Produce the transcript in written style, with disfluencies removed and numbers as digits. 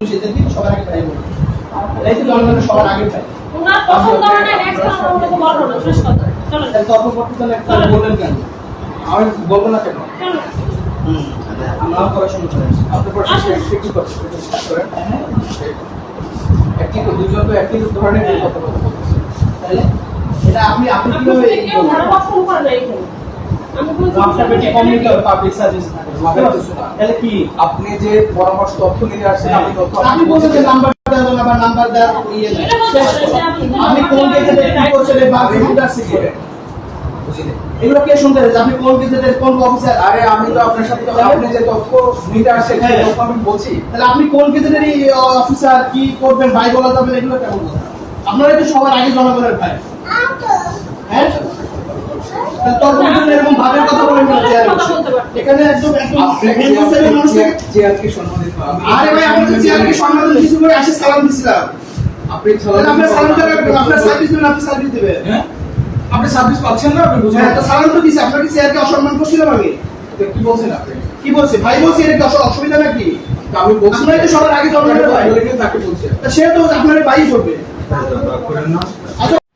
সেদিন সবার আগে পাই বলি এই তো জনগণের সবার আগে পাই ওনার পছন্দ হয় না নেক্সট টাইম আমরা তো বলবো না শেষ কথা চলো তাহলে তর্ক করতে তাহলে একটা বললেন কেন আমি বলবো না কেন চলো আমরা পড়াশোনা করে আপনি পড়াশোনা কি করছেন একটি তো দুজন তো একটি ধরনের কথা বলছেন তাহলে এটা আপনি কিভাবে কেউ ভালো পছন্দ করে না এখানে আমি কোনো আপনার বেটি কমিউনিকেট পাবলিক সার্ভিস তাহলে কি আপনি যে পরামর্শ তথ্য নিয়ে আসছেন আপনি তথ্য আপনি বলছেন যে নাম্বার দেওয়া না বা নাম্বার দেওয়া ইয়ে না আপনি কোন গেজেটে কি করছেন বা ভিডিওটা শিখে এগুলো কে শুনতে হবে আপনি কোন গেজেটের কোন অফিসার আরে আমি তো আপনার সাথে আপনি যে তথ্য নিতে আসছেন সেই তথ্য আমি বলছি তাহলে আপনি কোন গেজেটের অফিসার কি করবেন ভাই বলা যাবে এগুলো কেমন কথা আপনারা তো সবার আগে জনগণের ভাই হ্যাঁ এরকম ভাবের কথা বলেন এখানে একদম চেয়ারকে সম্মানিত আরে ভাই আমরা চেয়ারকে সম্মান কিছু করে আসে সালাম দিছিলাম আপনি আপনার সালামটা রাখবেন আপনার সার্ভিস দেবেন আপনি সার্ভিস দিবেন হ্যাঁ আপনি সার্ভিস পাচ্ছেন না আপনি বুঝুন হ্যাঁ তো সালাম তো দিছি আপনার কি চেয়ারকে অসম্মান করছিলাম আমি কি বলছেন আপনি কি বলছি ভাই বলছি এটা কি অসুবিধা নাকি আমি বলছি আপনারা তো সবার আগে জনগণের ভাই তাকে বলছেন সে তো আপনার ভাই করবে করেন না আচ্ছা